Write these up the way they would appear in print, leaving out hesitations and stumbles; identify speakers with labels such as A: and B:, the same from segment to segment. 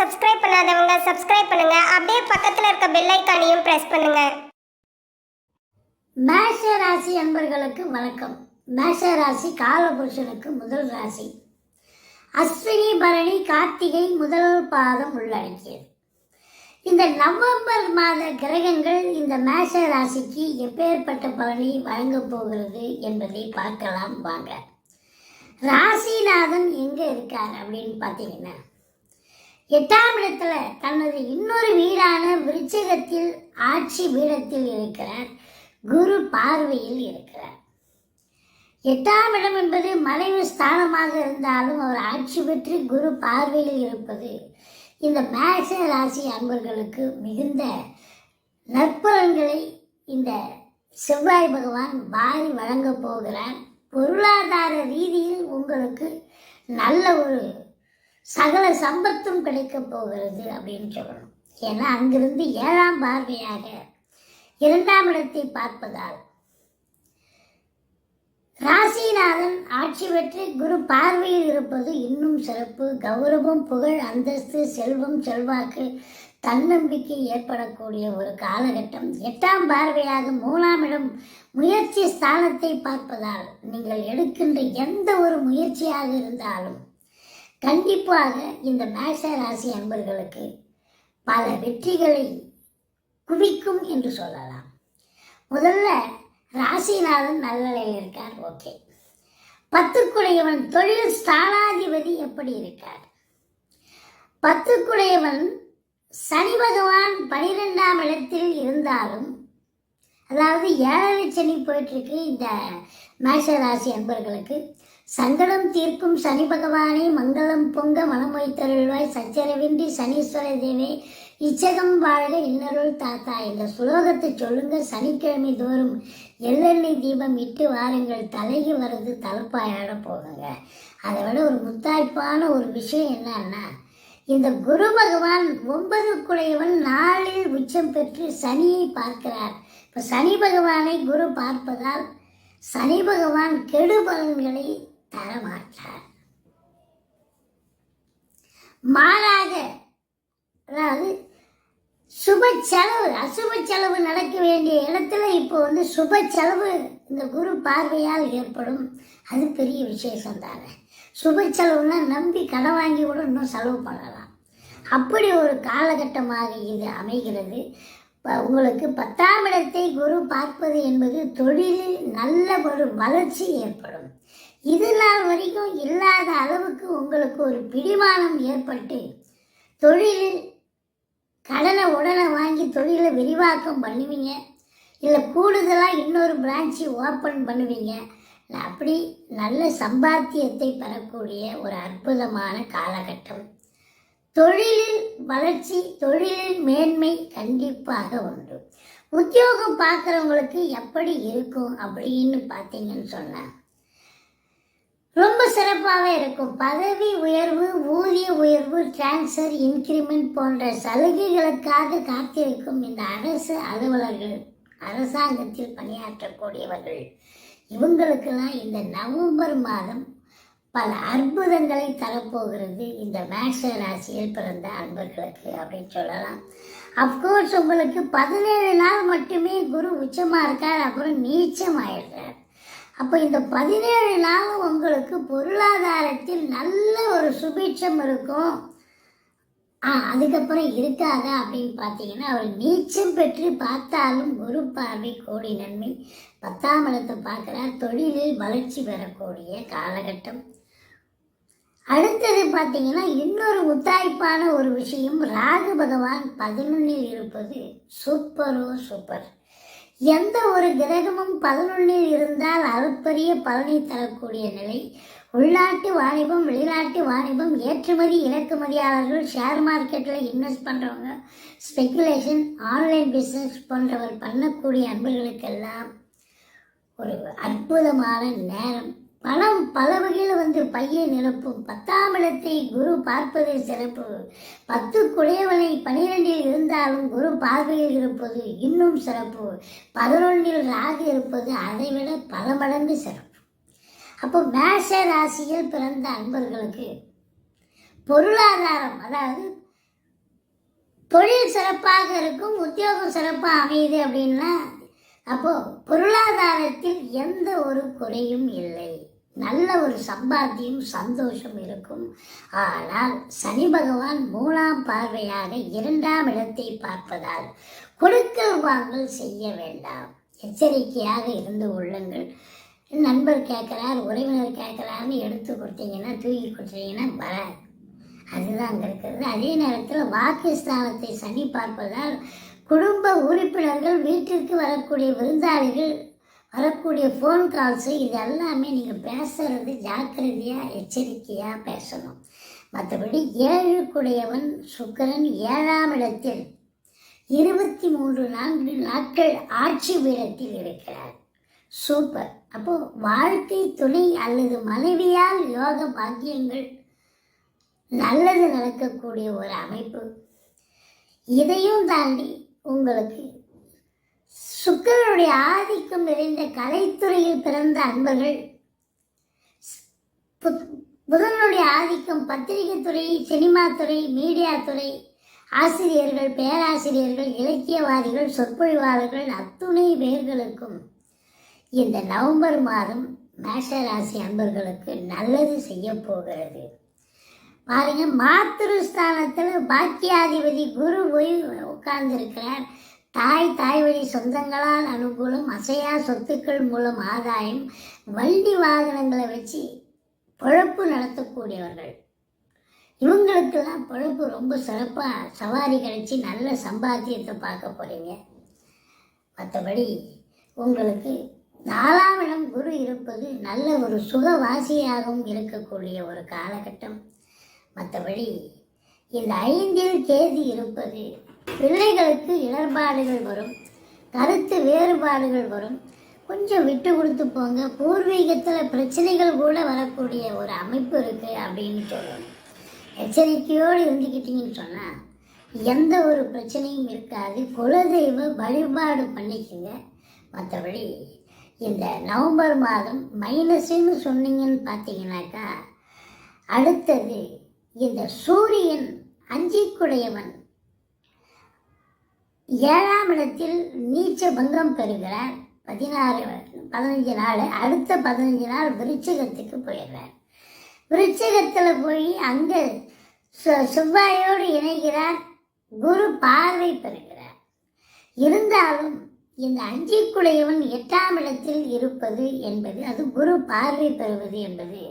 A: Subscribe பண்ணாதவங்க subscribe பண்ணுங்க. அப்படியே பக்கத்துல இருக்க பெல் ஐகானையும் பிரஸ் பண்ணுங்க.
B: மேஷ ராசி அன்பர்களுக்கு வணக்கம். மேஷ ராசி காலபுருஷனுக்கு முதல் ராசி. அஸ்வினி பரணி கார்த்திகை முதல் பாதம் உள்ளடக்கியது. இந்த நவம்பர் மாத கிரகங்கள் இந்த மேஷ ராசிக்கு எப்பேற்பட்ட பலனை வழங்கப் போகிறது என்பதை பார்க்கலாம் வாங்க. ராசிநாதன் எங்க இருக்கார் அப்படின்னு பார்த்தீங்கன்னா 8ஆம் இடத்துல தனது இன்னொரு வீடான விருச்சிகத்தில் ஆட்சி பீடத்தில் இருக்கிறார். குரு பார்வையில் இருக்கிறார். 8ஆம் இடம் என்பது மறைவு ஸ்தானமாக இருந்தாலும் அவர் ஆட்சி பெற்று குரு பார்வையில் இருப்பது இந்த மேஷ ராசி அன்பர்களுக்கு மிகுந்த நற்பலன்களை இந்த செவ்வாய் பகவான் வாரி வழங்கப் போகிறார். பொருளாதார ரீதியில் உங்களுக்கு நல்ல ஒரு சகல சம்பத்தும் கிடைக்கப் போகிறது அப்படின்னு சொல்லணும். ஏன்னா அங்கிருந்து 7ஆம் பார்வையாக 2ஆம் இடத்தை பார்ப்பதால் ராசிநாதன் ஆட்சி பெற்று குரு பார்வையில் இருப்பது இன்னும் சிறப்பு. கௌரவம், புகழ், அந்தஸ்து, செல்வம், செல்வாக்கு, தன்னம்பிக்கை ஏற்படக்கூடிய ஒரு காலகட்டம். 8ஆம் பார்வையாக 3ஆம் இடம் முயற்சி ஸ்தானத்தை பார்ப்பதால் நீங்கள் எடுக்கின்ற எந்த ஒரு முயற்சியாக இருந்தாலும் கண்டிப்பாக இந்த மேஷ ராசி அன்பர்களுக்கு பல வெற்றிகளை குவிக்கும் என்று சொல்லலாம். முதல்ல ராசிநாதன் நல்ல நிலையில் இருக்கார். ஓகே. 10க்குடையவன் தொழில் ஸ்தானாதிபதி எப்படி இருக்கார்? 10க்குடையவன் சனி பகவான் 12ஆம் இடத்தில் இருந்தாலும், அதாவது 7ரை சனி போயிட்டு இருக்கு இந்த மேஷ ராசி அன்பர்களுக்கு. சங்கடம் தீர்க்கும் சனி பகவானை மங்களம் பொங்க மனம் வைத்தருள்வாய் சச்சரவின்றி சனீஸ்வர தேவே இச்சகம் வாழ்க இன்னருள் தாத்தா. இந்த சுலோகத்தை சொல்லுங்க. சனிக்கிழமை தோறும் எள்ளெண்ணெய் தீபம் இட்டு வாருங்கள். தலைக்கு வர்றது தலைப்பாயாட போகுங்க. அதை விட ஒரு முத்தாய்ப்பான ஒரு விஷயம் என்னன்னா, இந்த குரு பகவான் 9க்குடையவன் 4இல் உச்சம் பெற்று சனியை பார்க்கிறார். இப்போ சனி பகவானை குரு பார்ப்பதால் சனி பகவான் கெடு பலன்களை தரமாட்டார். மாறாக, அதாவது சுப செலவு அசுப செலவு நடக்க வேண்டிய இடத்துல இப்போ சுப செலவு இந்த குரு பார்வையால் ஏற்படும். அது பெரிய விசேஷம் தானே. சுப செலவுனா நம்பி கடன் வாங்கி கூட இன்னும் செலவு பண்ணலாம். அப்படி ஒரு காலகட்டமாக இது அமைகிறது. உங்களுக்கு 10ஆம் இடத்தை குரு பார்ப்பது என்பது தொழிலில் நல்ல ஒரு வளர்ச்சி ஏற்படும். இது நாள் வரைக்கும் இல்லாத அளவுக்கு உங்களுக்கு ஒரு பிடிமானம் ஏற்பட்டு தொழிலில் கடனை உடனே வாங்கி தொழிலை விரிவாக்கம் பண்ணுவீங்க. இல்லை கூடுதலாக இன்னொரு பிரான்ச்சு ஓப்பன் பண்ணுவீங்க. அப்படி நல்ல சம்பாத்தியத்தை பெறக்கூடிய ஒரு அற்புதமான காலகட்டம். தொழிலில் வளர்ச்சி, தொழிலில் மேன்மை கண்டிப்பாக உண்டு. உத்தியோகம் பார்க்குறவங்களுக்கு எப்படி இருக்கும் அப்படின்னு பார்த்தீங்கன்னு சொன்னால் ரொம்ப சிறப்பாகவே இருக்கும். பதவி உயர்வு, ஊதிய உயர்வு, டிரான்ஸ்ஃபர், இன்க்ரிமெண்ட் போன்ற சலுகைகளுக்காக காத்திருக்கும் இந்த அரசு அலுவலர்கள், அரசாங்கத்தில் பணியாற்றக்கூடியவர்கள், இவங்களுக்கெல்லாம் இந்த நவம்பர் மாதம் பல அற்புதங்களை தரப்போகிறது இந்த மேஷ ராசியில் பிறந்த அன்பர்களுக்கு அப்படின்னு சொல்லலாம். அப்கோர்ஸ் உங்களுக்கு 17 நாள் மட்டுமே குரு உச்சமாக இருக்கார், அப்புறம் நீச்சம் ஆயிடுறார். அப்போ இந்த 17 நாள் உங்களுக்கு பொருளாதாரத்தில் நல்ல ஒரு சுபீட்சம் இருக்கும். அதுக்கப்புறம் இருக்காதா அப்படின்னு பார்த்தீங்கன்னா, அவர் நீச்சம் பெற்று பார்த்தாலும் குரு பார்வை கோடி நன்மை. 10ஆம் இடத்தை பார்க்குறார். தொழிலில் வளர்ச்சி பெறக்கூடிய காலகட்டம். அடுத்தது பார்த்தீங்கன்னா, இன்னொரு முத்தாய்ப்பான ஒரு விஷயம், ராகு பகவான் 11இல் இருப்பது சூப்பரோ சூப்பர். எந்த ஒரு கிரகமும் 11இல் இருந்தால் அளப்பரிய பலனை தரக்கூடிய நிலை. உள்நாட்டு வாணிபம், வெளிநாட்டு வாணிபம், ஏற்றுமதி இறக்குமதியாளர்கள், ஷேர் மார்க்கெட்டில் இன்வெஸ்ட் பண்ணுறவங்க, ஸ்பெக்குலேஷன், ஆன்லைன் பிஸ்னஸ் போன்றவர் பண்ணக்கூடிய அன்பர்களுக்கெல்லாம் ஒரு அற்புதமான நேரம். பணம் பல வகையில் பையை நிரப்பும். 10ஆம் இடத்தை குரு பார்ப்பது சிறப்பு. 10க்குடையவனை 12இல் இருந்தாலும் குரு பார்வையில் இருப்பது இன்னும் சிறப்பு. 11இல் ராகு இருப்பது அதைவிட பல மடங்கு சிறப்பு. அப்போ மேஷ ராசியில் பிறந்த அன்பர்களுக்கு பொருளாதாரம், அதாவது தொழில் சிறப்பாக இருக்கும், உத்தியோகம் சிறப்பாக அமையுது அப்படின்னா அப்போது பொருளாதாரத்தில் எந்த ஒரு குறையும் இல்லை, நல்ல ஒரு சம்பாத்தியம் சந்தோஷம் இருக்கும். ஆனால் சனி பகவான் 3ஆம் பார்வையாக 2ஆம் இடத்தை பார்ப்பதால் கொடுக்கல் வாங்கல் செய்ய வேண்டாம், எச்சரிக்கையாக இருந்து கொள்ளுங்கள். நண்பர் கேட்குறார், உறவினர் கேட்குறாருன்னு எடுத்து கொடுத்தீங்கன்னா, தூக்கி கொடுத்தீங்கன்னா வராது. அதுதான் அங்கே இருக்கிறது. அதே நேரத்தில் வாக்குஸ்தானத்தை சனி பார்ப்பதால் குடும்ப உறுப்பினர்கள், வீட்டிற்கு வரக்கூடிய விருந்தாளிகள், வரக்கூடிய ஃபோன் கால்ஸு, இது எல்லாமே நீங்கள் பேசுறது ஜாக்கிரதையாக எச்சரிக்கையாக பேசணும். மற்றபடி 7 சுக்கிரன் 7ஆம் இடத்தில் 23 நாட்கள் ஆட்சி பீடத்தில் இருக்கிறார். சூப்பர். அப்போது வாழ்க்கை துணை அல்லது மனைவியால் யோக பாக்கியங்கள், நல்லது நடக்கக்கூடிய ஒரு அமைப்பு. இதையும் தாண்டி உங்களுக்கு சுக்கிரனுடைய ஆதிக்கம் நிறைந்த கலைத்துறையில் பிறந்த அன்பர்கள், புதனுடைய ஆதிக்கம் பத்திரிகை துறை, சினிமா துறை, மீடியா துறை, ஆசிரியர்கள், பேராசிரியர்கள், இலக்கியவாதிகள், சொற்பொழிவாளர்கள் அத்துணை பேர்களுக்கும் இந்த நவம்பர் மாதம் மேஷ ராசி அன்பர்களுக்கு நல்லது செய்ய போகிறது. பாருங்க, மாத்திருஸ்தானத்தில் பாக்கியாதிபதி குரு போய் உட்கார்ந்துருக்கிறார். தாய் வழி சொந்தங்களால் அனுகூலம், அசையா சொத்துக்கள் மூலம் ஆதாயம், வண்டி வாகனங்களை வச்சு பொழப்பு நடத்தக்கூடியவர்கள், இவங்களுக்கெல்லாம் பொழப்பு ரொம்ப சிறப்பாக சவாரி கிடைச்சி நல்ல சம்பாத்தியத்தை பார்க்க போகிறீங்க. மற்றபடி உங்களுக்கு 4ஆம் இடம் குரு இருப்பது நல்ல ஒரு சுகவாசியாகவும் இருக்கக்கூடிய ஒரு காலகட்டம். மற்றபடி இந்த 5இல் கேது இருப்பது பிள்ளைகளுக்கு இடர்பாடுகள் வரும், கருத்து வேறுபாடுகள் வரும், கொஞ்சம் விட்டு கொடுத்து போங்க. பூர்வீகத்தில் பிரச்சனைகள் கூட வரக்கூடிய ஒரு அமைப்பு இருக்குது அப்படின்னு சொல்லணும். எச்சரிக்கையோடு இருந்துக்கிட்டீங்கன்னு சொன்னால் எந்த ஒரு பிரச்சனையும் இருக்காது. குலதெய்வ வழிபாடு பண்ணிக்கோங்க. மற்றபடி இந்த நவம்பர் மாதம் மைனஸ்ன்னு சொன்னீங்கன்னு பார்த்தீங்கன்னாக்கா, அடுத்தது இந்த சூரியன் 5 7ஆம் இடத்தில் நீச்ச பங்கம் பெறுகிறார். 15 நாள், அடுத்த 15 நாள் விருச்சிகத்துக்கு போயிடுறார். விருச்சிகத்தில் போய் அங்கே செவ்வாயோடு இணைகிறார். குரு பார்வை பெறுகிறார். இருந்தாலும் இந்த 5 8ஆம் இடத்தில் இருப்பது என்பது, அது குரு பார்வை பெறுவது என்பது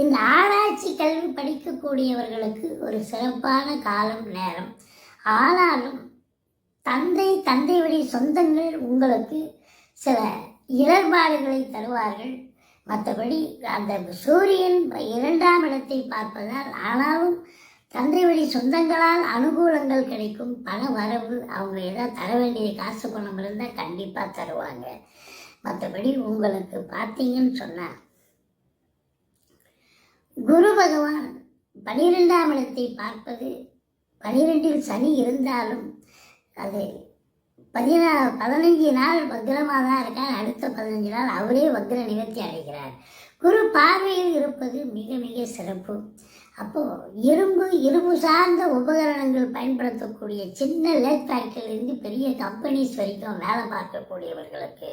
B: இந்த ஆராய்ச்சி கல்வி படிக்கக்கூடியவர்களுக்கு ஒரு சிறப்பான காலம் நேரம். ஆனாலும் தந்தை வழி சொந்தங்கள் உங்களுக்கு சில இடர்பாடுகளை தருவார்கள். மற்றபடி அந்த சூரியன் 2ஆம் இடத்தை பார்ப்பதால் ஆனாலும் தந்தை வழி சொந்தங்களால் அனுகூலங்கள் கிடைக்கும், பண வரவு, அவங்க ஏதாவது தர வேண்டிய காசு பணம் இருந்தால் கண்டிப்பாக தருவாங்க. மற்றபடி உங்களுக்கு பார்த்தீங்கன்னு சொன்னால் குரு பகவான் 12ஆம் இடத்தை பார்ப்பது, 12இல் சனி இருந்தாலும் அது 15 நாள் வக்ரமாக தான் இருக்கார். அடுத்த 15 நாள் அவரே வக்ர நிவர்த்தி அடைகிறார். குரு பார்வையில் இருப்பது மிக மிக சிறப்பு. அப்போது இரும்பு சார்ந்த உபகரணங்கள் பயன்படுத்தக்கூடிய சின்ன லேட் ஃபேக்டரியிலேருந்து பெரிய கம்பெனிஸ் வரைக்கும் வேலை பார்க்கக்கூடியவர்களுக்கு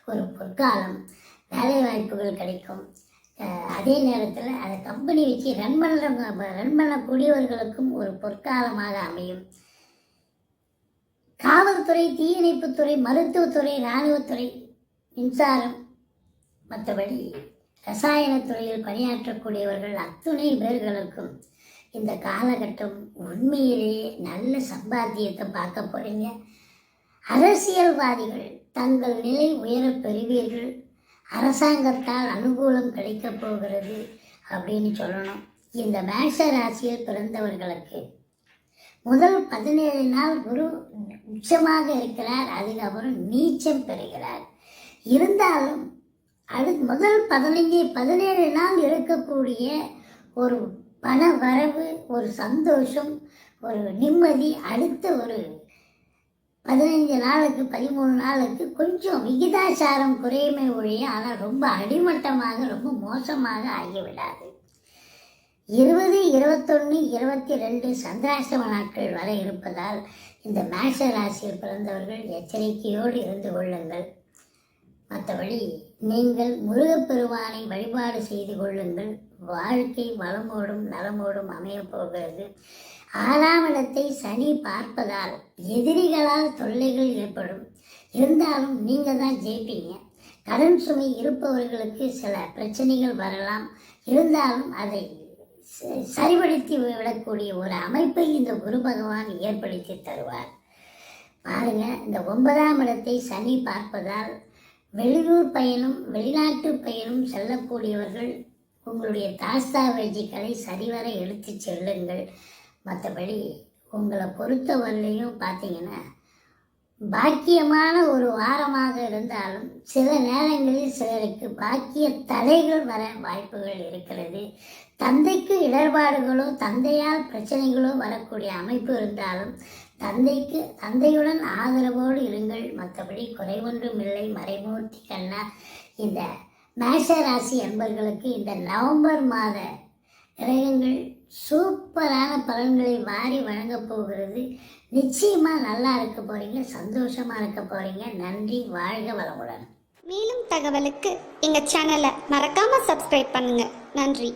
B: ஒரு பொற்காலம், வேலை வாய்ப்புகள் கிடைக்கும். அதே நேரத்தில் அதை கம்பெனி வச்சு ரன் பண்ணக்கூடியவர்களுக்கும் ஒரு பொற்காலமாக அமையும். காவல்துறை, தீயணைப்புத்துறை, மருத்துவத்துறை, இராணுவத்துறை, மின்சாரம், மற்றபடி ரசாயனத்துறையில் பணியாற்றக்கூடியவர்கள் அத்துணை பேர்களுக்கும் இந்த காலகட்டம் உண்மையிலேயே நல்ல சம்பாத்தியத்தை பார்க்க போகிறீங்க. அரசியல்வாதிகள் தங்கள் நிலை உயரப் பெறுவீர்கள். அரசாங்கத்தால் அனுகூலம் கிடைக்கப் போகிறது அப்படின்னு சொல்லணும். இந்த மேஷ ராசியில் பிறந்தவர்களுக்கு முதல் 17 நாள் குரு உச்சமாக இருக்கிறார். அதுக்கப்புறம் நீச்சம் பெறுகிறார். இருந்தாலும் முதல் 17 நாள் இருக்கக்கூடிய ஒரு பண வரவு, ஒரு சந்தோஷம், ஒரு நிம்மதி அடுத்த ஒரு 15 நாளுக்கு 13 நாளுக்கு கொஞ்சம் விகிதாச்சாரம் குறையுமே ஒழிய, ஆனால் ரொம்ப அடிமட்டமாக ரொம்ப மோசமாக ஆகிவிடாது. 20, 21, 22 சந்திராசிரம நாட்கள் வரை இருப்பதால் இந்த மேஷ ராசியில் பிறந்தவர்கள் எச்சரிக்கையோடு இருந்து கொள்ளுங்கள். மற்றபடி நீங்கள் முருகப்பெருமானை வழிபாடு செய்து கொள்ளுங்கள். வாழ்க்கை வளமோடும் நலமோடும் அமையப் போகிறது. 6ஆம் இடத்தை சனி பார்ப்பதால் எதிரிகளால் தொல்லைகள் ஏற்படும். இருந்தாலும் நீங்கள் தான் ஜெயிப்பீங்க. கடன் சுமை இருப்பவர்களுக்கு சில பிரச்சனைகள் வரலாம். இருந்தாலும் அதை சரிபடுத்தி விடக்கூடிய ஒரு அமைப்பை இந்த குரு பகவான் ஏற்படுத்தி தருவார். பாருங்க, இந்த 9ஆம் இடத்தை சனி பார்ப்பதால் வெளியூர் பயணம், வெளிநாட்டு பயணம் செல்லக்கூடியவர்கள் உங்களுடைய தாஸ்தாவேஜிகளை சரிவர எடுத்து செல்லுங்கள். மற்றபடி உங்களை பொறுத்தவரையிலையும் பார்த்தீங்கன்னா பாக்கியமான ஒரு வாரமாக இருந்தாலும் சில நேரங்களில் சிலருக்கு பாக்கிய தடைகள் வர வாய்ப்புகள் இருக்கிறது. தந்தைக்கு இடர்பாடுகளோ தந்தையால் பிரச்சனைகளோ வரக்கூடிய அமைப்பு இருந்தாலும் தந்தையுடன் ஆதரவோடு இருங்கள். மற்றபடி குறைவொன்றும் இல்லை. மறைமூர்த்தி கண்ணா, இந்த மேஷ ராசி அன்பர்களுக்கு இந்த நவம்பர் மாத கிரகங்கள் சூப்பரான பலன்களை வாரி வழங்க போகிறது. நிச்சயமா நல்லா இருக்க போறீங்க, சந்தோஷமா இருக்க போறீங்க. நன்றி, வாழ்க வளமுடன்.
A: மேலும் தகவலுக்கு எங்க சேனலை மறக்காம சப்ஸ்கிரைப் பண்ணுங்க. நன்றி.